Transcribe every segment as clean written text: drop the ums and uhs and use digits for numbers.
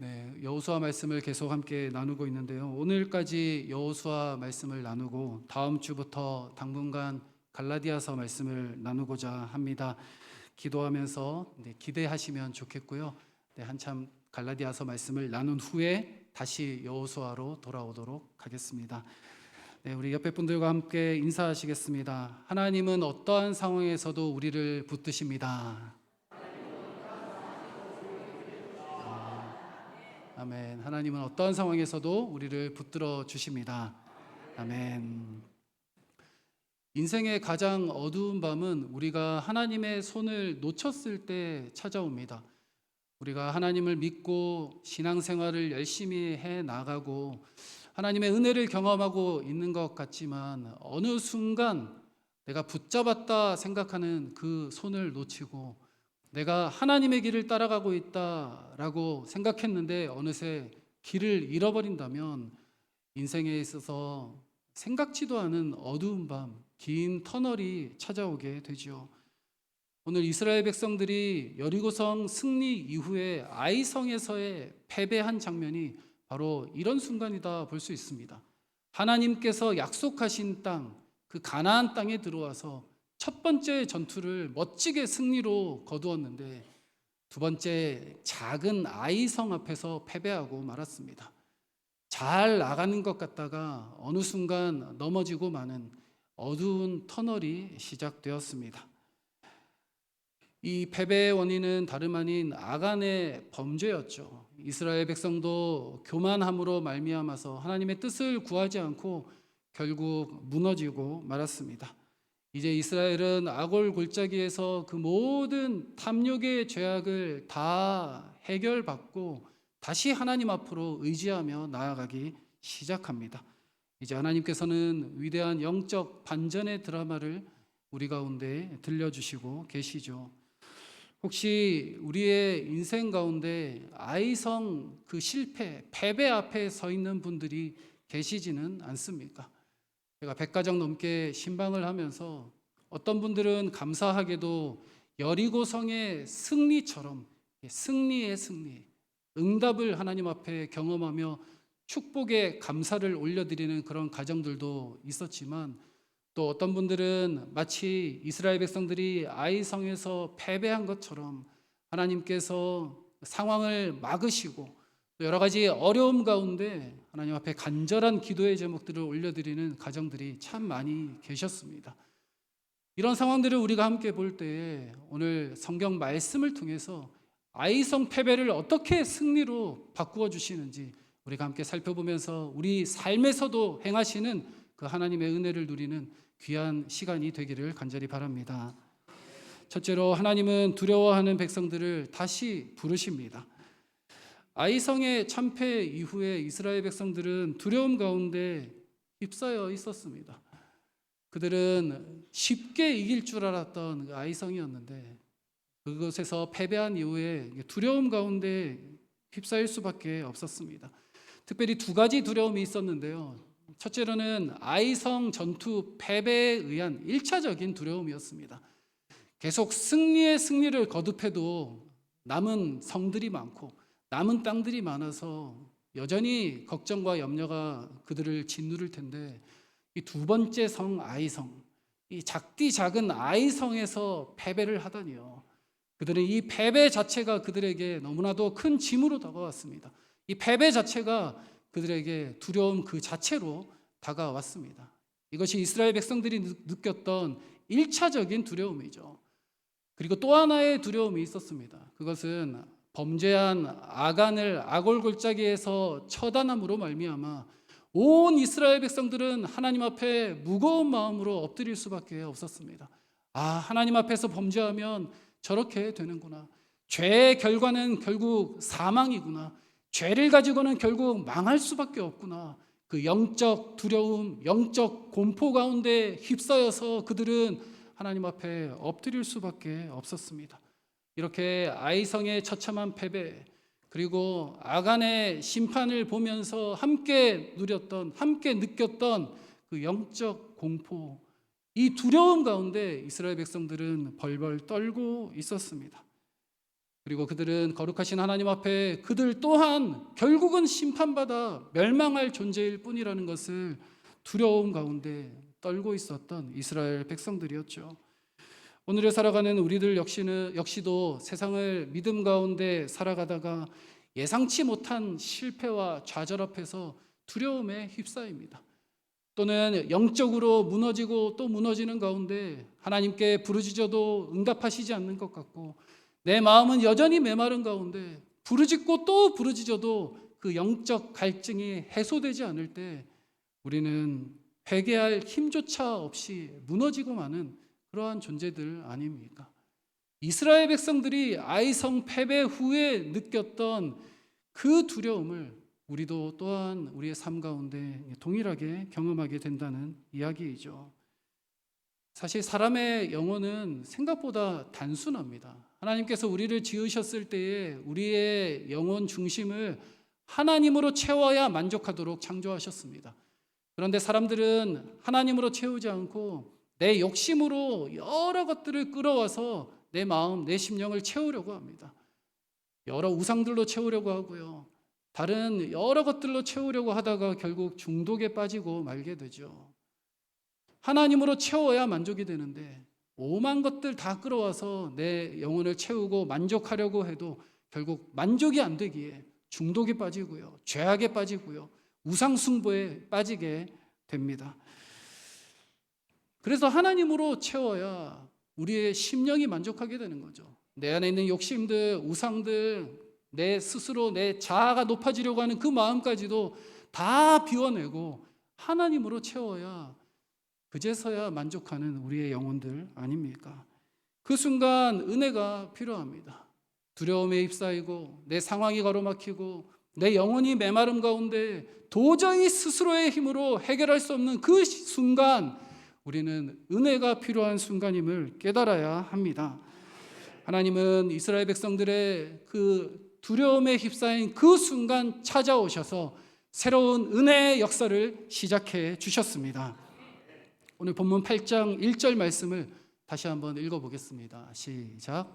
네, 여호수아 말씀을 계속 함께 나누고 있는데요. 오늘까지 여호수아 말씀을 나누고 다음 주부터 당분간 갈라디아서 말씀을 나누고자 합니다. 기도하면서 기대하시면 좋겠고요. 한참 갈라디아서 말씀을 나눈 후에 다시 여호수아로 돌아오도록 하겠습니다. 우리 옆에 분들과 함께 인사하시겠습니다. 하나님은 어떠한 상황에서도 우리를 붙드십니다. 아멘. 하나님은 어떠한 상황에서도 우리를 붙들어 주십니다. 아멘. 인생의 가장 어두운 밤은 우리가 하나님의 손을 놓쳤을 때 찾아옵니다. 우리가 하나님을 믿고 신앙생활을 열심히 해 나가고 하나님의 은혜를 경험하고 있는 것 같지만 어느 순간 내가 붙잡았다 생각하는 그 손을 놓치고 내가 하나님의 길을 따라가고 있다라고 생각했는데 어느새 길을 잃어버린다면 인생에 있어서 생각지도 않은 어두운 밤, 긴 터널이 찾아오게 되죠. 오늘 이스라엘 백성들이 여리고성 승리 이후에 아이성에서의 패배한 장면이 바로 이런 순간이다 볼 수 있습니다. 하나님께서 약속하신 땅, 그 가나안 땅에 들어와서 첫 번째 전투를 멋지게 승리로 거두었는데 두 번째 작은 아이성 앞에서 패배하고 말았습니다. 잘 나가는 것 같다가 어느 순간 넘어지고 마는 어두운 터널이 시작되었습니다. 이 패배의 원인은 다름 아닌 아간의 범죄였죠. 이스라엘 백성도 교만함으로 말미암아서 하나님의 뜻을 구하지 않고 결국 무너지고 말았습니다. 이제 이스라엘은 아골 골짜기에서 그 모든 탐욕의 죄악을 다 해결받고 다시 하나님 앞으로 의지하며 나아가기 시작합니다. 이제 하나님께서는 위대한 영적 반전의 드라마를 우리 가운데 들려주시고 계시죠. 혹시 우리의 인생 가운데 아이성 그 실패, 패배 앞에 서 있는 분들이 계시지는 않습니까? 제가 100가정 넘게 신방을 하면서 어떤 분들은 감사하게도 여리고성의 승리처럼 승리의 승리, 응답을 하나님 앞에 경험하며 축복의 감사를 올려드리는 그런 가정들도 있었지만 또 어떤 분들은 마치 이스라엘 백성들이 아이성에서 패배한 것처럼 하나님께서 상황을 막으시고 또 여러 가지 어려움 가운데 하나님 앞에 간절한 기도의 제목들을 올려드리는 가정들이 참 많이 계셨습니다. 이런 상황들을 우리가 함께 볼 때에 오늘 성경 말씀을 통해서 아이성 패배를 어떻게 승리로 바꾸어 주시는지 우리가 함께 살펴보면서 우리 삶에서도 행하시는 그 하나님의 은혜를 누리는 귀한 시간이 되기를 간절히 바랍니다. 첫째로 하나님은 두려워하는 백성들을 다시 부르십니다. 아이성의 참패 이후에 이스라엘 백성들은 두려움 가운데 휩싸여 있었습니다. 그들은 쉽게 이길 줄 알았던 그 아이성이었는데 그것에서 패배한 이후에 두려움 가운데 휩싸일 수밖에 없었습니다. 특별히 두 가지 두려움이 있었는데요. 첫째로는 아이성 전투 패배에 의한 1차적인 두려움이었습니다. 계속 승리의 승리를 거듭해도 남은 성들이 많고 남은 땅들이 많아서 여전히 걱정과 염려가 그들을 짓누를 텐데 이 두 번째 성 아이성, 이 작디 작은 아이성에서 패배를 하다니요. 그들은 이 패배 자체가 그들에게 너무나도 큰 짐으로 다가왔습니다. 이 패배 자체가 그들에게 두려움 그 자체로 다가왔습니다. 이것이 이스라엘 백성들이 느꼈던 1차적인 두려움이죠. 그리고 또 하나의 두려움이 있었습니다. 그것은 범죄한 아간을 아골 골짜기에서 처단함으로 말미암아 온 이스라엘 백성들은 하나님 앞에 무거운 마음으로 엎드릴 수밖에 없었습니다. 하나님 앞에서 범죄하면 저렇게 되는구나. 죄의 결과는 결국 사망이구나. 죄를 가지고는 결국 망할 수밖에 없구나. 그 영적 두려움, 영적 공포 가운데 휩싸여서 그들은 하나님 앞에 엎드릴 수밖에 없었습니다. 이렇게 아이성의 처참한 패배, 그리고 아간의 심판을 보면서 함께 누렸던, 함께 느꼈던 그 영적 공포, 이 두려움 가운데 이스라엘 백성들은 벌벌 떨고 있었습니다. 그리고 그들은 거룩하신 하나님 앞에 그들 또한 결국은 심판받아 멸망할 존재일 뿐이라는 것을 두려움 가운데 떨고 있었던 이스라엘 백성들이었죠. 오늘을 살아가는 우리들 역시도 세상을 믿음 가운데 살아가다가 예상치 못한 실패와 좌절 앞에서 두려움에 휩싸입니다. 또는 영적으로 무너지고 또 무너지는 가운데 하나님께 부르짖어도 응답하시지 않는 것 같고, 내 마음은 여전히 메마른 가운데 부르짖고 또 부르짖어도 그 영적 갈증이 해소되지 않을 때 우리는 회개할 힘조차 없이 무너지고 마는 그러한 존재들 아닙니까? 이스라엘 백성들이 아이성 패배 후에 느꼈던 그 두려움을 우리도 또한 우리의 삶 가운데 동일하게 경험하게 된다는 이야기이죠. 사실 사람의 영혼은 생각보다 단순합니다. 하나님께서 우리를 지으셨을 때에 우리의 영혼 중심을 하나님으로 채워야 만족하도록 창조하셨습니다. 그런데 사람들은 하나님으로 채우지 않고 내 욕심으로 여러 것들을 끌어와서 내 마음, 내 심령을 채우려고 합니다. 여러 우상들로 채우려고 하고요. 다른 여러 것들로 채우려고 하다가 결국 중독에 빠지고 말게 되죠. 하나님으로 채워야 만족이 되는데 오만 것들 다 끌어와서 내 영혼을 채우고 만족하려고 해도 결국 만족이 안 되기에 중독에 빠지고요. 죄악에 빠지고요. 우상숭배에 빠지게 됩니다. 그래서 하나님으로 채워야 우리의 심령이 만족하게 되는 거죠. 내 안에 있는 욕심들, 우상들, 내 스스로 내 자아가 높아지려고 하는 그 마음까지도 다 비워내고 하나님으로 채워야 그제서야 만족하는 우리의 영혼들 아닙니까? 그 순간 은혜가 필요합니다. 두려움에 휩싸이고 내 상황이 가로막히고 내 영혼이 메마름 가운데 도저히 스스로의 힘으로 해결할 수 없는 그 순간 우리는 은혜가 필요한 순간임을 깨달아야 합니다. 하나님은 이스라엘 백성들의 그 두려움에 휩싸인 그 순간 찾아오셔서 새로운 은혜의 역사를 시작해 주셨습니다. 오늘 본문 8장 1절 말씀을 다시 한번 읽어보겠습니다. 시작.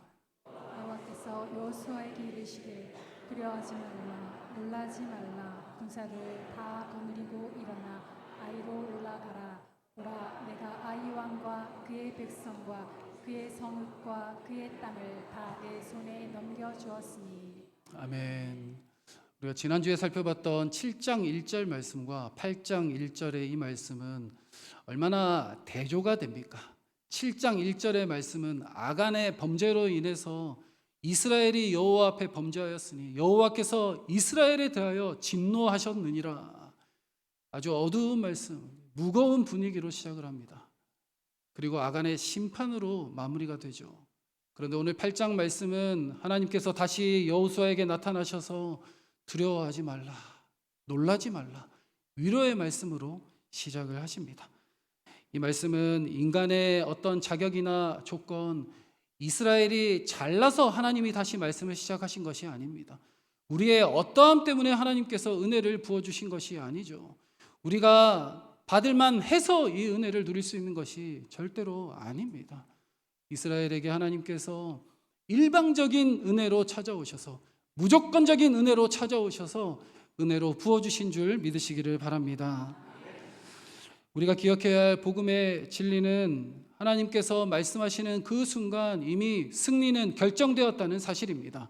여호와께서 여호수아에게 이르시되 두려워하지 말라 놀라지 말라 군사를 다 거느리고 일어나 아이로 올라가라. 보라 내가 아이 왕과 그의 백성과 그의 성읍과 그의 땅을 다 내 손에 넘겨주었으니. 아멘. 우리가 지난주에 살펴봤던 7장 1절 말씀과 8장 1절의 이 말씀은 얼마나 대조가 됩니까? 7장 1절의 말씀은 아간의 범죄로 인해서 이스라엘이 여호와 앞에 범죄하였으니 여호와께서 이스라엘에 대하여 진노하셨느니라. 아주 어두운 말씀, 무거운 분위기로 시작을 합니다. 그리고 아간의 심판으로 마무리가 되죠. 그런데 오늘 8장 말씀은 하나님께서 다시 여호수아에게 나타나셔서 두려워하지 말라, 놀라지 말라, 위로의 말씀으로 시작을 하십니다. 이 말씀은 인간의 어떤 자격이나 조건, 이스라엘이 잘나서 하나님이 다시 말씀을 시작하신 것이 아닙니다. 우리의 어떠함 때문에 하나님께서 은혜를 부어주신 것이 아니죠. 우리가 받을만 해서 이 은혜를 누릴 수 있는 것이 절대로 아닙니다. 이스라엘에게 하나님께서 일방적인 은혜로 찾아오셔서 무조건적인 은혜로 찾아오셔서 은혜로 부어주신 줄 믿으시기를 바랍니다. 우리가 기억해야 할 복음의 진리는 하나님께서 말씀하시는 그 순간 이미 승리는 결정되었다는 사실입니다.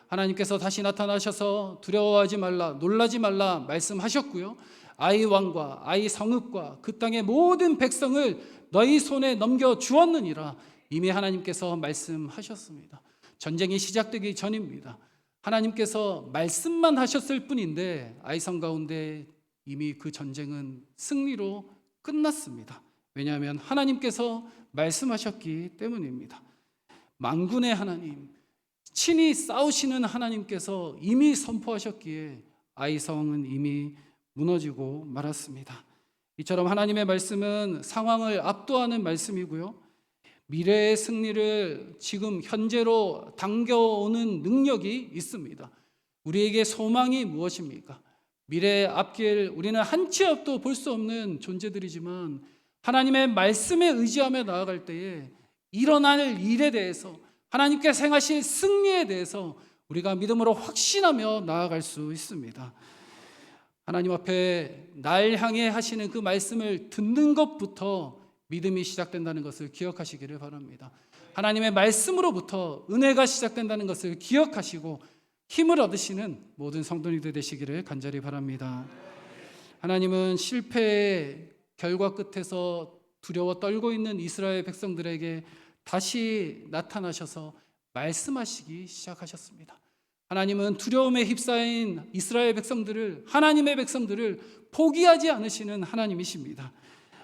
하나님께서 다시 나타나셔서 두려워하지 말라, 놀라지 말라 말씀하셨고요. 아이 왕과 아이 성읍과 그 땅의 모든 백성을 너희 손에 넘겨 주었느니라 이미 하나님께서 말씀하셨습니다. 전쟁이 시작되기 전입니다. 하나님께서 말씀만 하셨을 뿐인데 아이성 가운데 이미 그 전쟁은 승리로 끝났습니다. 왜냐하면 하나님께서 말씀하셨기 때문입니다. 만군의 하나님, 친히 싸우시는 하나님께서 이미 선포하셨기에 아이성은 이미 무너지고 말았습니다. 이처럼 하나님의 말씀은 상황을 압도하는 말씀이고요. 미래의 승리를 지금 현재로 당겨오는 능력이 있습니다. 우리에게 소망이 무엇입니까? 미래의 앞길, 우리는 한 치 앞도 볼 수 없는 존재들이지만 하나님의 말씀에 의지하며 나아갈 때에 일어날 일에 대해서 하나님께서 행하실 승리에 대해서 우리가 믿음으로 확신하며 나아갈 수 있습니다. 하나님 앞에 날 향해 하시는 그 말씀을 듣는 것부터 믿음이 시작된다는 것을 기억하시기를 바랍니다. 하나님의 말씀으로부터 은혜가 시작된다는 것을 기억하시고 힘을 얻으시는 모든 성도님들 되시기를 간절히 바랍니다. 하나님은 실패의 결과 끝에서 두려워 떨고 있는 이스라엘 백성들에게 다시 나타나셔서 말씀하시기 시작하셨습니다. 하나님은 두려움에 휩싸인 이스라엘 백성들을, 하나님의 백성들을 포기하지 않으시는 하나님이십니다.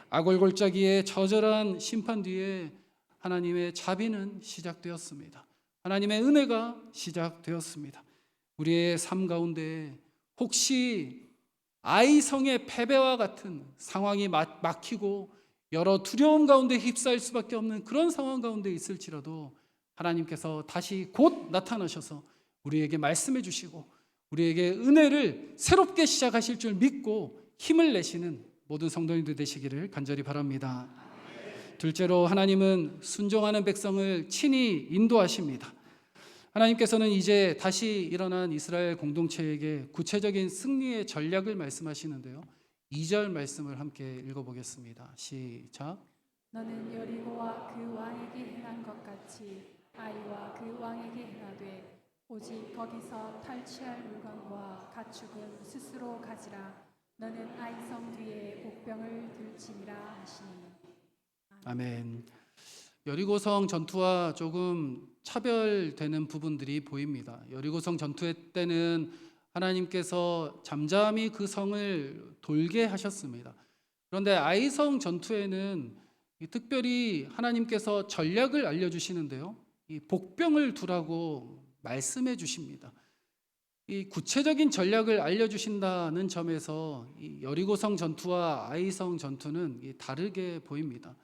아골골짜기의 처절한 심판 뒤에 하나님의 자비는 시작되었습니다. 하나님의 은혜가 시작되었습니다. 우리의 삶 가운데 혹시 아이성의 패배와 같은 상황이 막히고 여러 두려움 가운데 휩싸일 수밖에 없는 그런 상황 가운데 있을지라도 하나님께서 다시 곧 나타나셔서 우리에게 말씀해 주시고 우리에게 은혜를 새롭게 시작하실 줄 믿고 힘을 내시는 모든 성도님들 되시기를 간절히 바랍니다. 둘째로 하나님은 순종하는 백성을 친히 인도하십니다. 하나님께서는 이제 다시 일어난 이스라엘 공동체에게 구체적인 승리의 전략을 말씀하시는데요. 2절 말씀을 함께 읽어보겠습니다. 시작. 너는 여리고와 그 왕에게 행한 것 같이 아이와 그 왕에게 행하되 오직 거기서 탈취할 물건과 가축은 스스로 가지라. 너는 아이성 뒤에 복병을 들지니라 하시니. 아멘. 여리고성 전투와 조금 차별되는 부분들이 보입니다. 여리고성 전투 때는 하나님께서 잠잠히 그 성을 돌게 하셨습니다. 그런데 아이성 전투에는 특별히 하나님께서 전략을 알려주시는데요. 이 복병을 두라고 말씀해 주십니다. 이 구체적인 전략을 알려주신다는 점에서 이 여리고성 전투와 아이성 전투는 다르게 보입니다.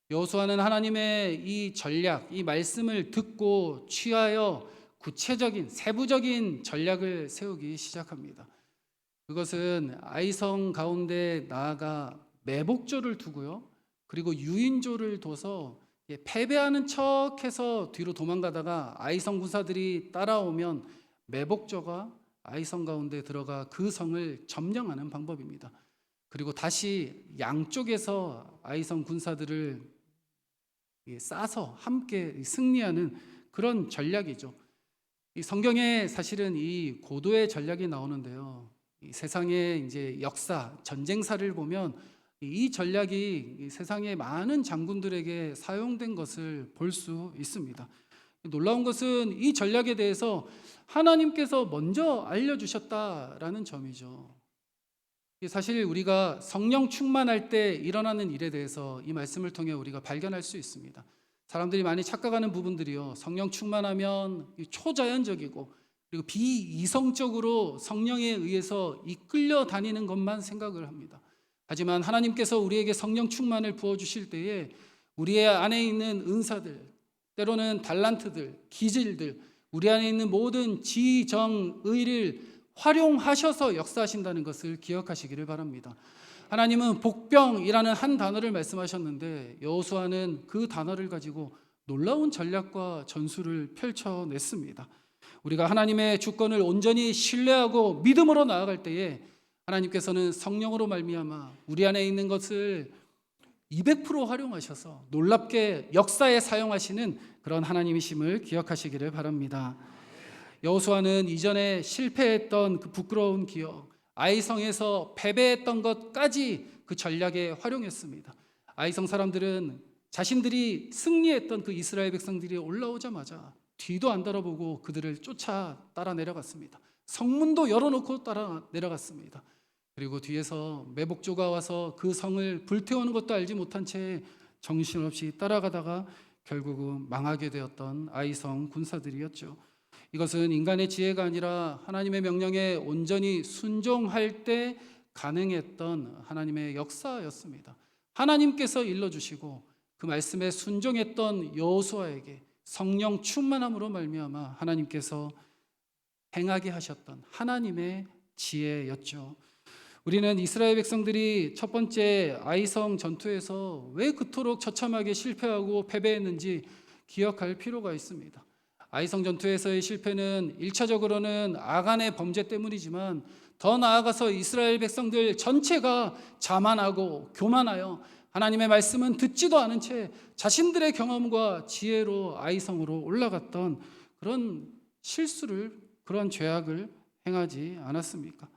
여호수아는 하나님의 이 전략, 이 말씀을 듣고 취하여 구체적인 세부적인 전략을 세우기 시작합니다. 그것은 아이성 가운데 나아가 매복조를 두고요. 그리고 유인조를 둬서 패배하는 척해서 뒤로 도망가다가 아이성 군사들이 따라오면 매복조가 아이성 가운데 들어가 그 성을 점령하는 방법입니다. 그리고 다시 양쪽에서 아이성 군사들을 싸서 함께 승리하는 그런 전략이죠. 이 성경에 사실은 이 고도의 전략이 나오는데요. 이 세상의 이제 역사, 전쟁사를 보면 이 전략이 이 세상의 많은 장군들에게 사용된 것을 볼 수 있습니다. 놀라운 것은 이 전략에 대해서 하나님께서 먼저 알려주셨다라는 점이죠. 사실 우리가 성령 충만할 때 일어나는 일에 대해서 이 말씀을 통해 우리가 발견할 수 있습니다. 사람들이 많이 착각하는 부분들이요. 성령 충만하면 초자연적이고 그리고 비이성적으로 성령에 의해서 이끌려 다니는 것만 생각을 합니다. 하지만 하나님께서 우리에게 성령 충만을 부어주실 때에 우리의 안에 있는 은사들, 때로는 달란트들, 기질들, 우리 안에 있는 모든 지정의를 활용하셔서 역사하신다는 것을 기억하시기를 바랍니다. 하나님은 복병이라는 한 단어를 말씀하셨는데 여호수아는 그 단어를 가지고 놀라운 전략과 전술을 펼쳐냈습니다. 우리가 하나님의 주권을 온전히 신뢰하고 믿음으로 나아갈 때에 하나님께서는 성령으로 말미암아 우리 안에 있는 것을 200% 활용하셔서 놀랍게 역사에 사용하시는 그런 하나님이심을 기억하시기를 바랍니다. 여호수아는 이전에 실패했던 그 부끄러운 기억, 아이성에서 패배했던 것까지 그 전략에 활용했습니다. 아이성 사람들은 자신들이 승리했던 그 이스라엘 백성들이 올라오자마자 뒤도 안 돌아보고 그들을 쫓아 따라 내려갔습니다. 성문도 열어놓고 따라 내려갔습니다. 그리고 뒤에서 매복조가 와서 그 성을 불태우는 것도 알지 못한 채 정신없이 따라가다가 결국은 망하게 되었던 아이성 군사들이었죠. 이것은 인간의 지혜가 아니라 하나님의 명령에 온전히 순종할 때 가능했던 하나님의 역사였습니다. 하나님께서 일러주시고 그 말씀에 순종했던 여호수아에게 성령 충만함으로 말미암아 하나님께서 행하게 하셨던 하나님의 지혜였죠. 우리는 이스라엘 백성들이 첫 번째 아이성 전투에서 왜 그토록 처참하게 실패하고 패배했는지 기억할 필요가 있습니다. 아이성 전투에서의 실패는 1차적으로는 아간의 범죄 때문이지만 더 나아가서 이스라엘 백성들 전체가 자만하고 교만하여 하나님의 말씀은 듣지도 않은 채 자신들의 경험과 지혜로 아이성으로 올라갔던 그런 실수를, 그런 죄악을 행하지 않았습니까?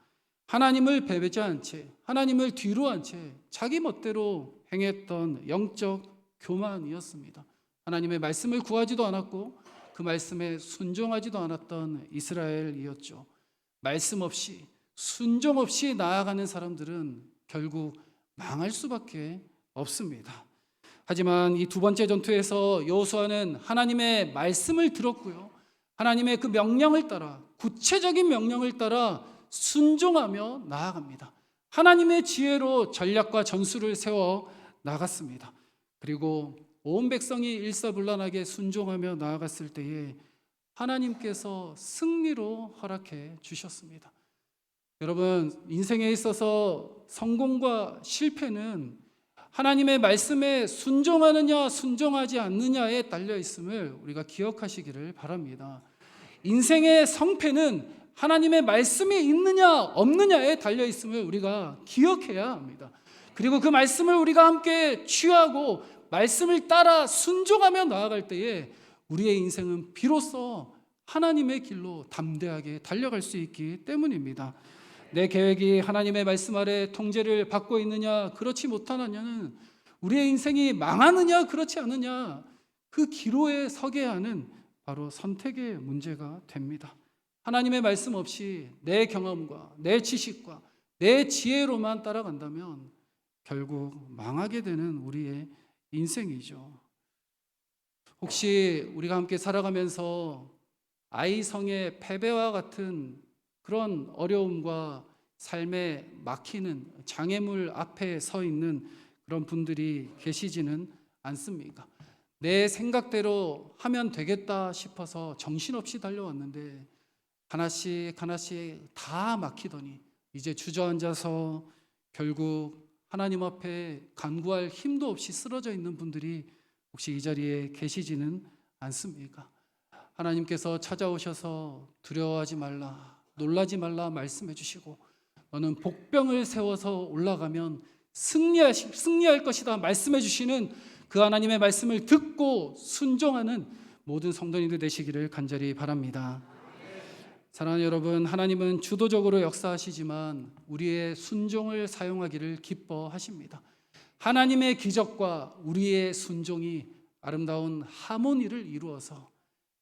하나님을 배배한 채, 하나님을 뒤로 한 채 자기 멋대로 행했던 영적 교만이었습니다. 하나님의 말씀을 구하지도 않았고 그 말씀에 순종하지도 않았던 이스라엘이었죠. 말씀 없이, 순종 없이 나아가는 사람들은 결국 망할 수밖에 없습니다. 하지만 이 두 번째 전투에서 여호수아는 하나님의 말씀을 들었고요, 하나님의 그 명령을 따라, 구체적인 명령을 따라 순종하며 나아갑니다. 하나님의 지혜로 전략과 전술을 세워 나갔습니다. 그리고 온 백성이 일사불란하게 순종하며 나아갔을 때에 하나님께서 승리로 허락해 주셨습니다. 여러분, 인생에 있어서 성공과 실패는 하나님의 말씀에 순종하느냐 순종하지 않느냐에 달려 있음을 우리가 기억하시기를 바랍니다. 인생의 성패는 하나님의 말씀이 있느냐 없느냐에 달려 있음을 우리가 기억해야 합니다. 그리고 그 말씀을 우리가 함께 취하고 말씀을 따라 순종하며 나아갈 때에 우리의 인생은 비로소 하나님의 길로 담대하게 달려갈 수 있기 때문입니다. 내 계획이 하나님의 말씀 아래 통제를 받고 있느냐 그렇지 못하느냐는 우리의 인생이 망하느냐 그렇지 않느냐 그 기로에 서게 하는 바로 선택의 문제가 됩니다. 하나님의 말씀 없이 내 경험과 내 지식과 내 지혜로만 따라간다면 결국 망하게 되는 우리의 인생이죠. 혹시 우리가 함께 살아가면서 아이성의 패배와 같은 그런 어려움과 삶에 막히는 장애물 앞에 서 있는 그런 분들이 계시지는 않습니까? 내 생각대로 하면 되겠다 싶어서 정신없이 달려왔는데 하나씩 하나씩 다 막히더니 이제 주저앉아서 결국 하나님 앞에 간구할 힘도 없이 쓰러져 있는 분들이 혹시 이 자리에 계시지는 않습니까? 하나님께서 찾아오셔서 두려워하지 말라, 놀라지 말라 말씀해 주시고 너는 복병을 세워서 올라가면 승리할 것이다 말씀해 주시는 그 하나님의 말씀을 듣고 순종하는 모든 성도님들 되시기를 간절히 바랍니다. 사랑하는 여러분, 하나님은 주도적으로 역사하시지만 우리의 순종을 사용하기를 기뻐하십니다. 하나님의 기적과 우리의 순종이 아름다운 하모니를 이루어서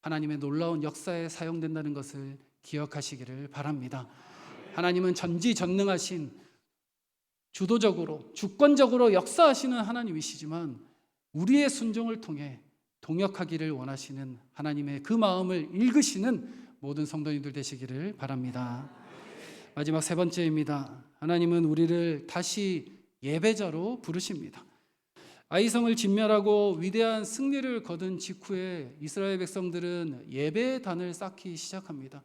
하나님의 놀라운 역사에 사용된다는 것을 기억하시기를 바랍니다. 하나님은 전지전능하신 주도적으로 주권적으로 역사하시는 하나님이시지만 우리의 순종을 통해 동역하기를 원하시는 하나님의 그 마음을 읽으시는 모든 성도님들 되시기를 바랍니다. 마지막 세 번째입니다. 하나님은 우리를 다시 예배자로 부르십니다. 아이성을 진멸하고 위대한 승리를 거둔 직후에 이스라엘 백성들은 예배의 단을 쌓기 시작합니다.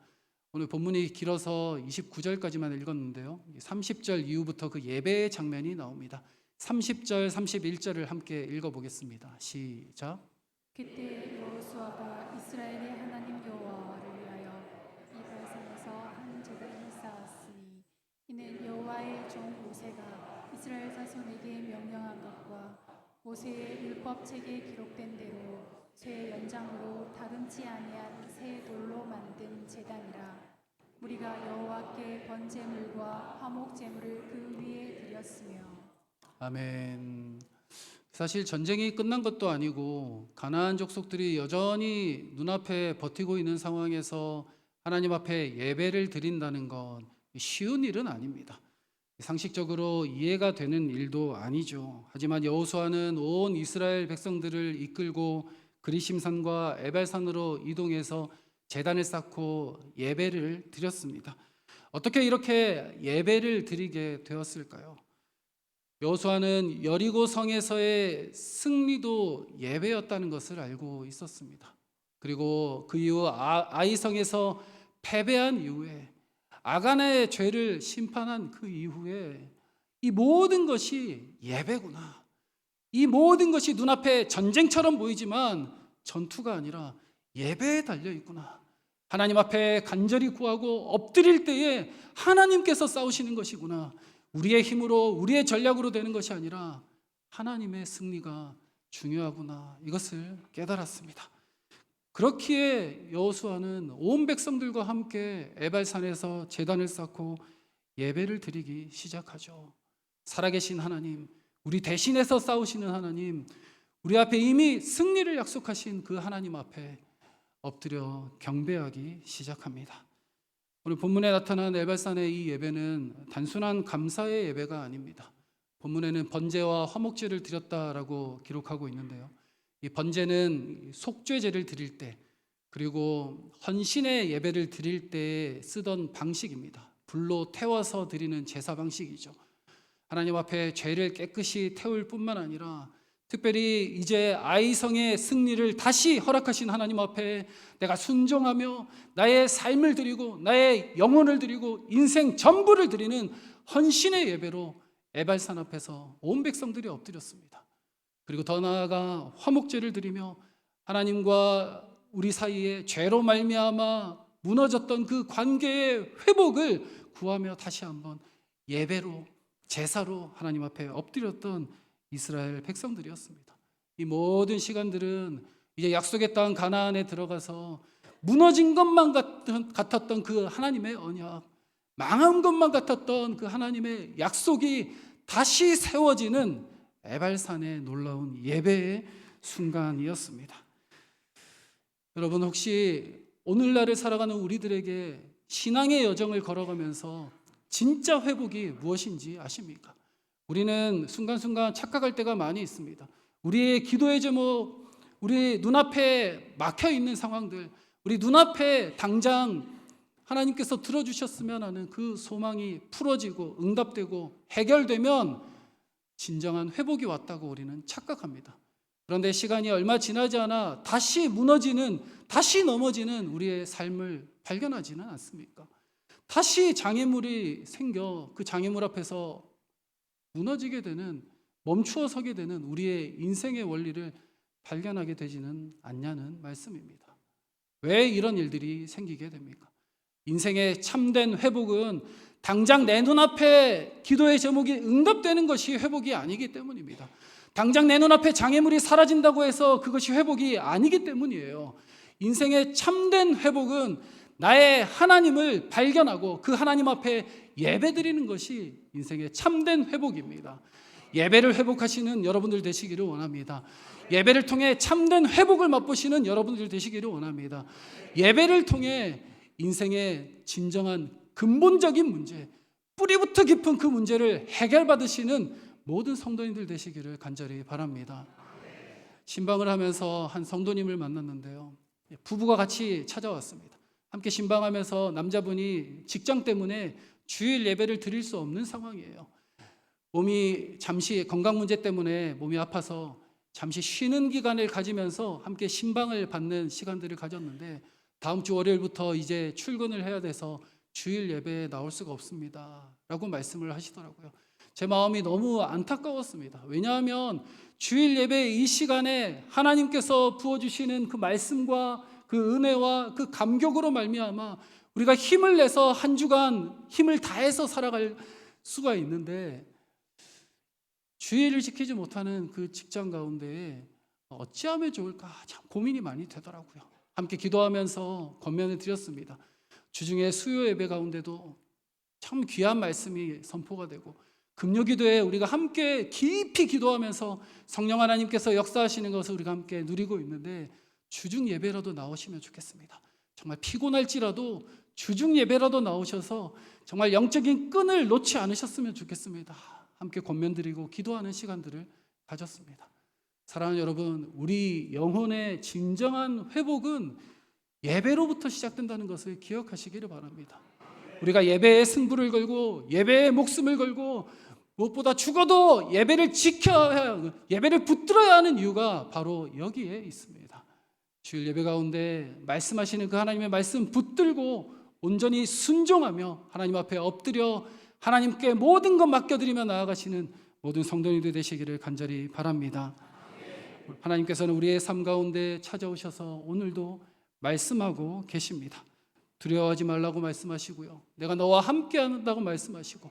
오늘 본문이 길어서 29절까지만 읽었는데요. 30절 이후부터 그 예배의 장면이 나옵니다. 30절, 31절을 함께 읽어보겠습니다. 시작. 그때 여호수아가 이스라엘의 하나님 여호와를 위하여 이발산에서 한 제단을 쌓았으니 이는 여호와의 종 모세가 이스라엘 자손에게 명령한 것과 모세의 율법책에 기록된 대로 쇠 연장으로 다듬지 아니한 새 돌로 만든 제단이라. 우리가 여호와께 번제물과 화목제물을 그 위에 드렸으며. 아멘. 사실 전쟁이 끝난 것도 아니고 가나안 족속들이 여전히 눈앞에 버티고 있는 상황에서 하나님 앞에 예배를 드린다는 건 쉬운 일은 아닙니다. 상식적으로 이해가 되는 일도 아니죠. 하지만 여호수아는 온 이스라엘 백성들을 이끌고 그리심산과 에발산으로 이동해서 제단을 쌓고 예배를 드렸습니다. 어떻게 이렇게 예배를 드리게 되었을까요? 여호수아는 여리고 성에서의 승리도 예배였다는 것을 알고 있었습니다. 그리고 그 이후 아이성에서 패배한 이후에 아간의 죄를 심판한 그 이후에 이 모든 것이 예배구나. 이 모든 것이 눈앞에 전쟁처럼 보이지만 전투가 아니라 예배에 달려 있구나. 하나님 앞에 간절히 구하고 엎드릴 때에 하나님께서 싸우시는 것이구나. 우리의 힘으로 우리의 전략으로 되는 것이 아니라 하나님의 승리가 중요하구나. 이것을 깨달았습니다. 그렇기에 여호수아는 온 백성들과 함께 에발산에서 제단을 쌓고 예배를 드리기 시작하죠. 살아계신 하나님, 우리 대신해서 싸우시는 하나님, 우리 앞에 이미 승리를 약속하신 그 하나님 앞에 엎드려 경배하기 시작합니다. 오늘 본문에 나타난 에발산의 이 예배는 단순한 감사의 예배가 아닙니다. 본문에는 번제와 화목제를 드렸다라고 기록하고 있는데요. 이 번제는 속죄제를 드릴 때, 그리고 헌신의 예배를 드릴 때 쓰던 방식입니다. 불로 태워서 드리는 제사 방식이죠. 하나님 앞에 죄를 깨끗이 태울 뿐만 아니라 특별히 이제 아이성의 승리를 다시 허락하신 하나님 앞에 내가 순종하며 나의 삶을 드리고 나의 영혼을 드리고 인생 전부를 드리는 헌신의 예배로 에발산 앞에서 온 백성들이 엎드렸습니다. 그리고 더 나아가 화목제를 드리며 하나님과 우리 사이에 죄로 말미암아 무너졌던 그 관계의 회복을 구하며 다시 한번 예배로, 제사로 하나님 앞에 엎드렸던 이스라엘 백성들이었습니다. 이 모든 시간들은 이제 약속의 땅 가나안에 들어가서 무너진 것만 같았던 그 하나님의 언약, 망한 것만 같았던 그 하나님의 약속이 다시 세워지는 에발산의 놀라운 예배의 순간이었습니다. 여러분, 혹시 오늘날을 살아가는 우리들에게 신앙의 여정을 걸어가면서 진짜 회복이 무엇인지 아십니까? 우리는 순간순간 착각할 때가 많이 있습니다. 우리의 기도의 제목, 우리 눈앞에 막혀있는 상황들, 우리 눈앞에 당장 하나님께서 들어주셨으면 하는 그 소망이 풀어지고 응답되고 해결되면 진정한 회복이 왔다고 우리는 착각합니다. 그런데 시간이 얼마 지나지 않아 다시 무너지는, 다시 넘어지는 우리의 삶을 발견하지는 않습니까? 다시 장애물이 생겨 그 장애물 앞에서 무너지게 되는, 멈추어 서게 되는 우리의 인생의 원리를 발견하게 되지는 않냐는 말씀입니다. 왜 이런 일들이 생기게 됩니까? 인생의 참된 회복은 당장 내 눈앞에 기도의 제목이 응답되는 것이 회복이 아니기 때문입니다. 당장 내 눈앞에 장애물이 사라진다고 해서 그것이 회복이 아니기 때문이에요. 인생의 참된 회복은 나의 하나님을 발견하고 그 하나님 앞에 예배드리는 것이 인생의 참된 회복입니다. 예배를 회복하시는 여러분들 되시기를 원합니다. 예배를 통해 참된 회복을 맛보시는 여러분들 되시기를 원합니다. 예배를 통해 인생의 진정한 근본적인 문제, 뿌리부터 깊은 그 문제를 해결받으시는 모든 성도님들 되시기를 간절히 바랍니다. 신방을 하면서 한 성도님을 만났는데요, 부부가 같이 찾아왔습니다. 함께 신방하면서 남자분이 직장 때문에 주일 예배를 드릴 수 없는 상황이에요. 몸이 잠시 건강 문제 때문에 몸이 아파서 잠시 쉬는 기간을 가지면서 함께 신방을 받는 시간들을 가졌는데 다음 주 월요일부터 이제 출근을 해야 돼서 주일 예배에 나올 수가 없습니다 라고 말씀을 하시더라고요. 제 마음이 너무 안타까웠습니다. 왜냐하면 주일 예배 이 시간에 하나님께서 부어주시는 그 말씀과 그 은혜와 그 감격으로 말미암아 우리가 힘을 내서 한 주간 힘을 다해서 살아갈 수가 있는데 주일을 지키지 못하는 그 직장 가운데에 어찌하면 좋을까 참 고민이 많이 되더라고요. 함께 기도하면서 권면을 드렸습니다. 주중에 수요 예배 가운데도 참 귀한 말씀이 선포가 되고 금요기도에 우리가 함께 깊이 기도하면서 성령 하나님께서 역사하시는 것을 우리가 함께 누리고 있는데 주중 예배라도 나오시면 좋겠습니다. 정말 피곤할지라도 주중 예배라도 나오셔서 정말 영적인 끈을 놓지 않으셨으면 좋겠습니다. 함께 권면드리고 기도하는 시간들을 가졌습니다. 사랑하는 여러분, 우리 영혼의 진정한 회복은 예배로부터 시작된다는 것을 기억하시기를 바랍니다. 우리가 예배에 승부를 걸고 예배에 목숨을 걸고 무엇보다 죽어도 예배를 지켜야, 예배를 붙들어야 하는 이유가 바로 여기에 있습니다. 주일 예배 가운데 말씀하시는 그 하나님의 말씀 붙들고 온전히 순종하며 하나님 앞에 엎드려 하나님께 모든 것 맡겨드리며 나아가시는 모든 성도님들 되시기를 간절히 바랍니다. 하나님께서는 우리의 삶 가운데 찾아오셔서 오늘도 말씀하고 계십니다. 두려워하지 말라고 말씀하시고요, 내가 너와 함께 한다고 말씀하시고,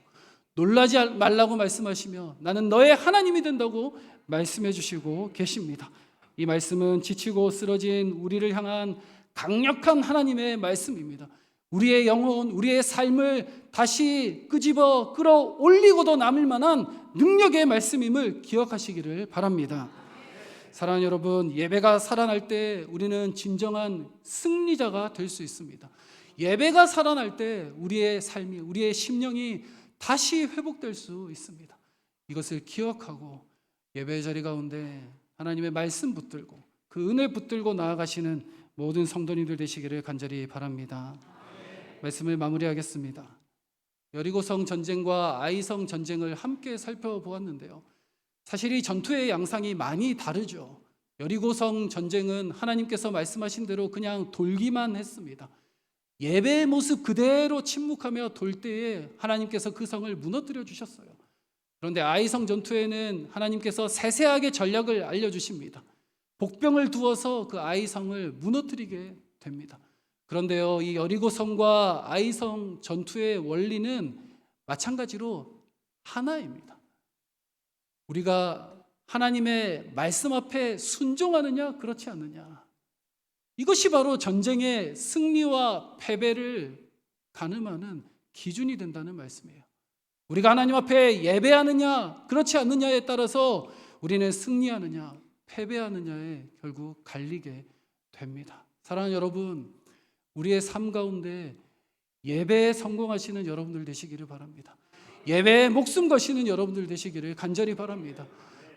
놀라지 말라고 말씀하시며 나는 너의 하나님이 된다고 말씀해 주시고 계십니다. 이 말씀은 지치고 쓰러진 우리를 향한 강력한 하나님의 말씀입니다. 우리의 영혼, 우리의 삶을 다시 끄집어 끌어올리고도 남을 만한 능력의 말씀임을 기억하시기를 바랍니다. 사랑하는 여러분, 예배가 살아날 때 우리는 진정한 승리자가 될 수 있습니다. 예배가 살아날 때 우리의 삶이, 우리의 심령이 다시 회복될 수 있습니다. 이것을 기억하고 예배 자리 가운데 하나님의 말씀 붙들고 그 은혜 붙들고 나아가시는 모든 성도님들 되시기를 간절히 바랍니다. 말씀을 마무리하겠습니다. 여리고성 전쟁과 아이성 전쟁을 함께 살펴보았는데요, 사실 이 전투의 양상이 많이 다르죠. 여리고성 전쟁은 하나님께서 말씀하신 대로 그냥 돌기만 했습니다. 예배의 모습 그대로 침묵하며 돌 때에 하나님께서 그 성을 무너뜨려 주셨어요. 그런데 아이성 전투에는 하나님께서 세세하게 전략을 알려주십니다. 복병을 두어서 그 아이성을 무너뜨리게 됩니다. 그런데요, 이 여리고성과 아이성 전투의 원리는 마찬가지로 하나입니다. 우리가 하나님의 말씀 앞에 순종하느냐 그렇지 않느냐, 이것이 바로 전쟁의 승리와 패배를 가늠하는 기준이 된다는 말씀이에요. 우리가 하나님 앞에 예배하느냐 그렇지 않느냐에 따라서 우리는 승리하느냐 패배하느냐에 결국 갈리게 됩니다. 사랑하는 여러분, 우리의 삶 가운데 예배에 성공하시는 여러분들 되시기를 바랍니다. 예배에 목숨 거시는 여러분들 되시기를 간절히 바랍니다.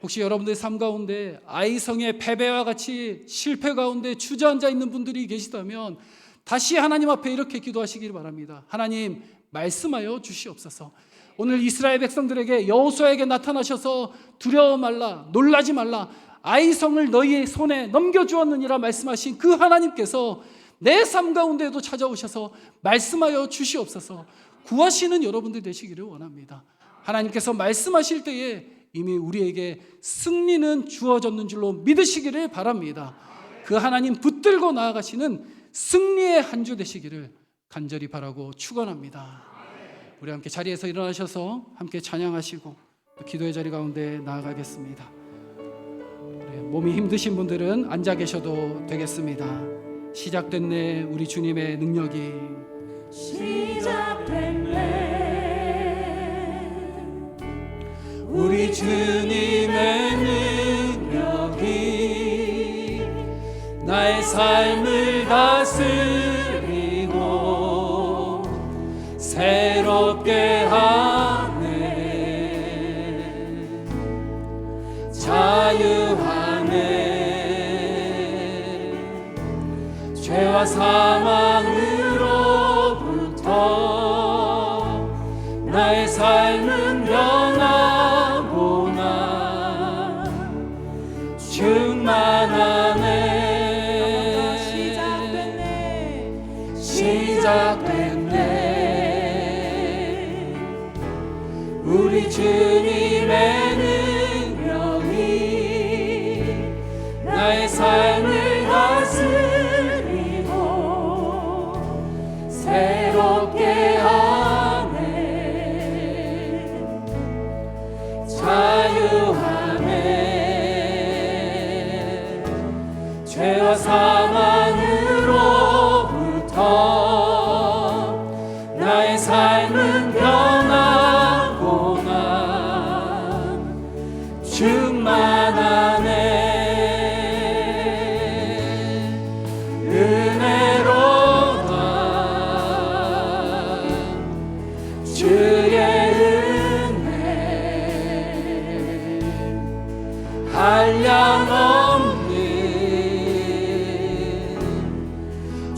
혹시 여러분들의 삶 가운데 아이성의 패배와 같이 실패 가운데 주저앉아 있는 분들이 계시다면 다시 하나님 앞에 이렇게 기도하시기를 바랍니다. 하나님, 말씀하여 주시옵소서. 오늘 이스라엘 백성들에게, 여호수아에게 나타나셔서 두려워 말라, 놀라지 말라, 아이성을 너희의 손에 넘겨주었느니라 말씀하신 그 하나님께서 내 삶 가운데에도 찾아오셔서 말씀하여 주시옵소서. 구하시는 여러분들 되시기를 원합니다. 하나님께서 말씀하실 때에 이미 우리에게 승리는 주어졌는 줄로 믿으시기를 바랍니다. 그 하나님 붙들고 나아가시는 승리의 한 주 되시기를 간절히 바라고 축원합니다. 우리 함께 자리에서 일어나셔서 함께 찬양하시고 또 기도의 자리 가운데 나아가겠습니다. 몸이 힘드신 분들은 앉아 계셔도 되겠습니다. 시작됐네, 우리 주님의 능력이 시작됐네, 우리 주님의 능력이 나의 삶을 다스리고 새롭게 하네, 자유하네, 죄와 사망으로부터 나의 삶은 변하구나, 충만하네, 시작됐네, 우리 주님의 능력이 나의 삶을 다스리고 새롭게 하네, 자유하네, 죄와 사망으로부터 나의 삶은 변하구나, 충만하네, 주의 은혜 한량없는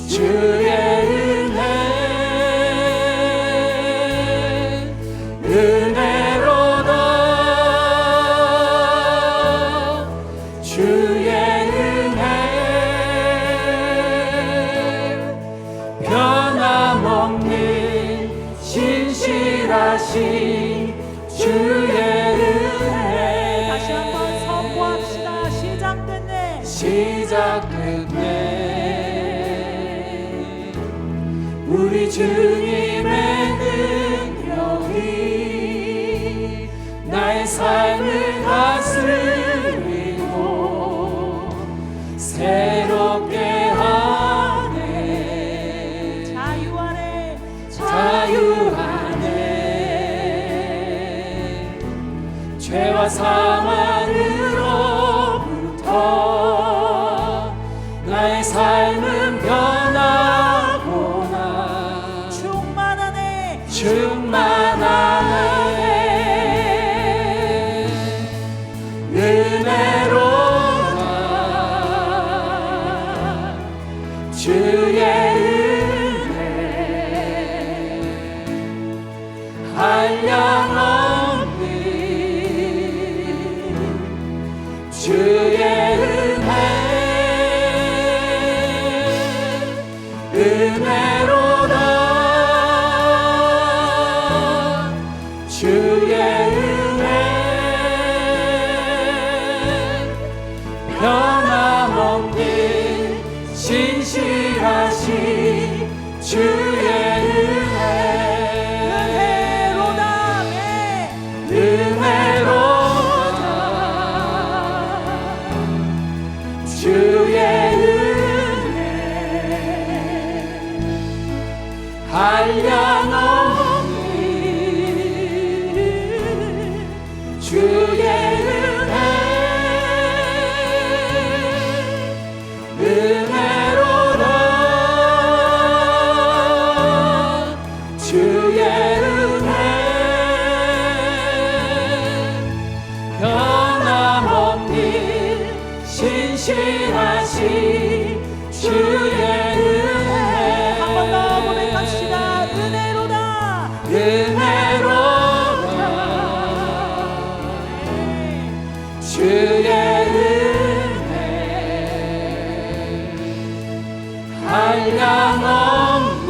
주의 은혜, 은혜로다 주의 은혜, 변함없는 신실하신 주의 은혜. 다시 한번 선포합시다. 시작됐네, 주님의 능력이 나의 삶을 다스리고 새롭게 하네. 자유 안에 자유 안에 죄와 사망으로부터 나의 삶은 변하구나. 충만하네 충만하네. 은혜로다 주의 은혜 한량없는 주의 은혜 은혜로다 주의 은혜 변함없는 신실하신 주의 은혜 은혜로다 은혜로다 주의 은혜 한량없는 주의 은혜 은혜로다 주의 은혜 변함없는 신실하신 주의 은혜 한 번 더 고백합시다. 은혜로다 은혜로다 주의 은혜 한량없는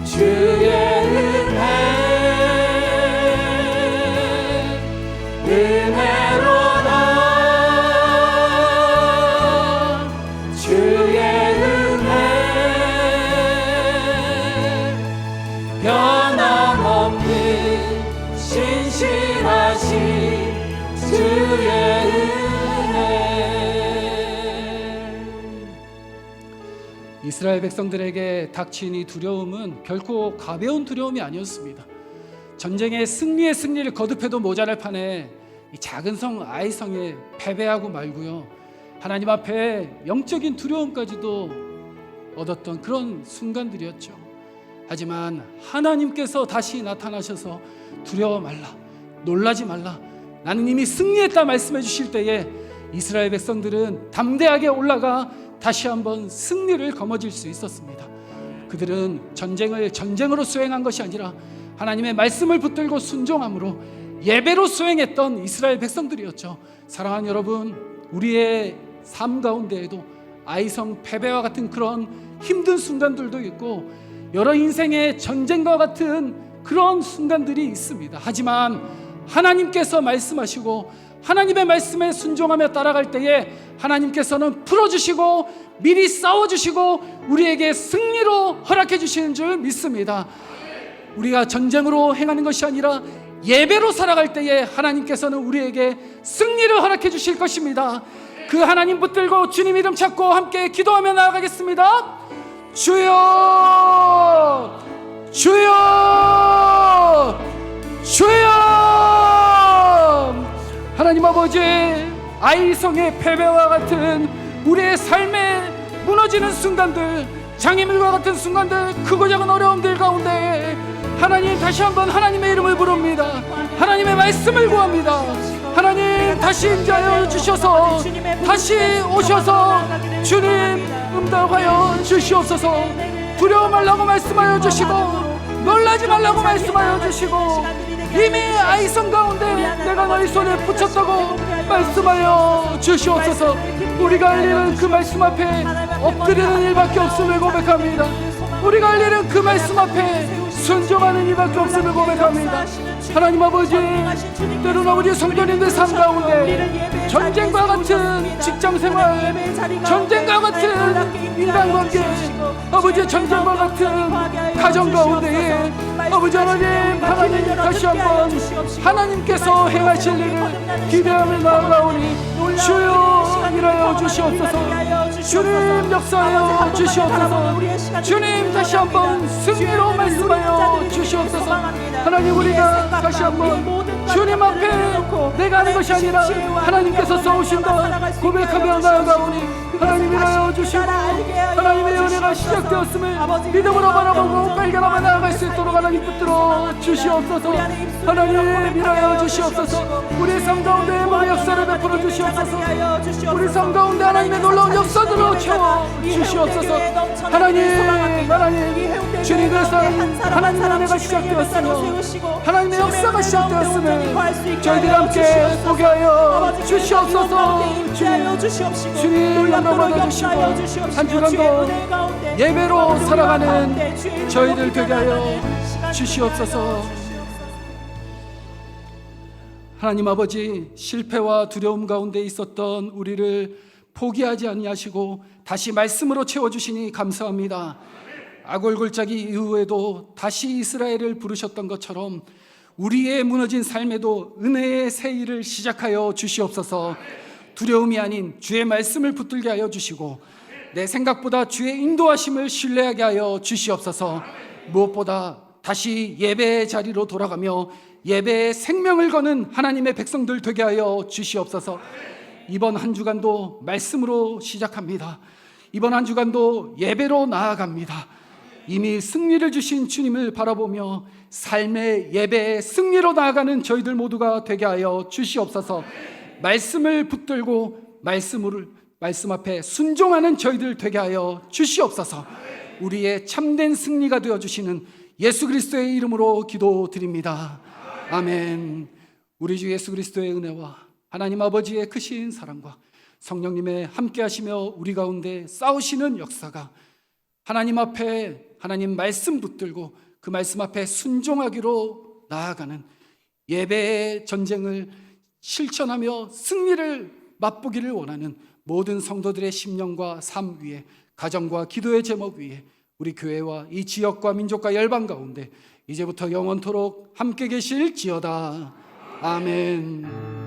주의 은혜 은혜로다 주의 은혜 변함없는 신실하신 주의 은혜. 이스라엘 백성들에게 닥친 이 두려움은 결코 가벼운 두려움이 아니었습니다. 전쟁의 승리를 거듭해도 모자랄 판에 이 작은 성 아이성에 패배하고 말고요, 하나님 앞에 영적인 두려움까지도 얻었던 그런 순간들이었죠. 하지만 하나님께서 다시 나타나셔서 두려워 말라, 놀라지 말라, 나는 이미 승리했다 말씀해 주실 때에 이스라엘 백성들은 담대하게 올라가 다시 한번 승리를 거머쥘 수 있었습니다. 그들은 전쟁을 전쟁으로 수행한 것이 아니라 하나님의 말씀을 붙들고 순종함으로 예배로 수행했던 이스라엘 백성들이었죠. 사랑하는 여러분, 우리의 삶 가운데에도 아이성 패배와 같은 그런 힘든 순간들도 있고 여러 인생의 전쟁과 같은 그런 순간들이 있습니다. 하지만 하나님께서 말씀하시고 하나님의 말씀에 순종하며 따라갈 때에 하나님께서는 풀어주시고 미리 싸워주시고 우리에게 승리로 허락해 주시는 줄 믿습니다. 우리가 전쟁으로 행하는 것이 아니라 예배로 살아갈 때에 하나님께서는 우리에게 승리를 허락해 주실 것입니다. 그 하나님 붙들고 주님 이름 찾고 함께 기도하며 나아가겠습니다. 주여, 주여, 주여. 하나님 아버지, 아이성의 패배와 같은 우리의 삶에 무너지는 순간들, 장애물과 같은 순간들, 크고 작은 어려움들 가운데 하나님 다시 한번 하나님의 이름을 부릅니다. 하나님의 말씀을 구합니다. 하나님 다시 인자하여 주셔서 다시 오셔서 주님 응답하여 주시옵소서. 두려워 말라고 말씀하여 주시고 놀라지 말라고 말씀하여 주시고 이미 아이성 가운데 내가 너희 손에 붙였다고 말씀하여 주시옵소서. 우리가 할 일은 그 말씀 앞에 엎드리는 일밖에 없음을 고백합니다. 우리가 할 일은 그 말씀 앞에 순종하는 일밖에 없음을 고백합니다. 하나님 아버지, 때로는 우리 성도님들 삶 가운데 전쟁과 같은 직장생활, 전쟁과 같은 인간관계, 아버지 전쟁과 같은 가정 가운데에 아버지 하나님 다시 한번 하나님께서 행하실 일을 기대하며 나아가오니 주여 일하여 주시옵소서. 주님 역사하여 주시옵소서. 주님 다시 한번 승리로 말씀하여 주시옵소서. 하나님 우리가 다시 한번 주님 앞에 내가 하는 것이 아니라 하나님께서 써오신다 고백하며 나아가오니 하나님 일하여 주시고 하나님의 은혜가 시작되었음을 믿음으로 바라보고 발견하며 나아갈 수 있도록 하나님 붙들어 주시옵소서. 하나님 일하여 주시옵소서. 우리 삶 가운데 뭐 역사를 베풀어 주시옵소서. 우리 삶 가운데 하나님의 놀라운 역사들로 채워 주시옵소서. 하나님 주님 그래서 하나님의 은혜가 시작되었으며 하나님의 역사가 시작되었음을 저희들이 함께 보게 하여 주시옵소서. 주님 영광 받아주시고 한 주간도 예배로 살아가는 저희들 되게 하여 주시옵소서. 하나님 아버지, 실패와 두려움 가운데 있었던 우리를 포기하지 아니하시고 다시 말씀으로 채워주시니 감사합니다. 아골골짜기 이후에도 다시 이스라엘을 부르셨던 것처럼 우리의 무너진 삶에도 은혜의 새 일을 시작하여 주시옵소서. 두려움이 아닌 주의 말씀을 붙들게 하여 주시고 내 생각보다 주의 인도하심을 신뢰하게 하여 주시옵소서. 무엇보다 다시 예배의 자리로 돌아가며 예배의 생명을 거는 하나님의 백성들 되게 하여 주시옵소서. 이번 한 주간도 말씀으로 시작합니다. 이번 한 주간도 예배로 나아갑니다. 이미 승리를 주신 주님을 바라보며 삶의 예배의 승리로 나아가는 저희들 모두가 되게 하여 주시옵소서. 말씀을 붙들고 말씀 앞에 순종하는 저희들 되게 하여 주시옵소서. 우리의 참된 승리가 되어주시는 예수 그리스도의 이름으로 기도드립니다. 아멘. 우리 주 예수 그리스도의 은혜와 하나님 아버지의 크신 사랑과 성령님의 함께하시며 우리 가운데 싸우시는 역사가 하나님 앞에 하나님 말씀 붙들고 그 말씀 앞에 순종하기로 나아가는 예배의 전쟁을 실천하며 승리를 맛보기를 원하는 모든 성도들의 심령과 삶 위에, 가정과 기도의 제목 위에 우리 교회와 이 지역과 민족과 열방 가운데 이제부터 영원토록 함께 계실지어다. 아멘.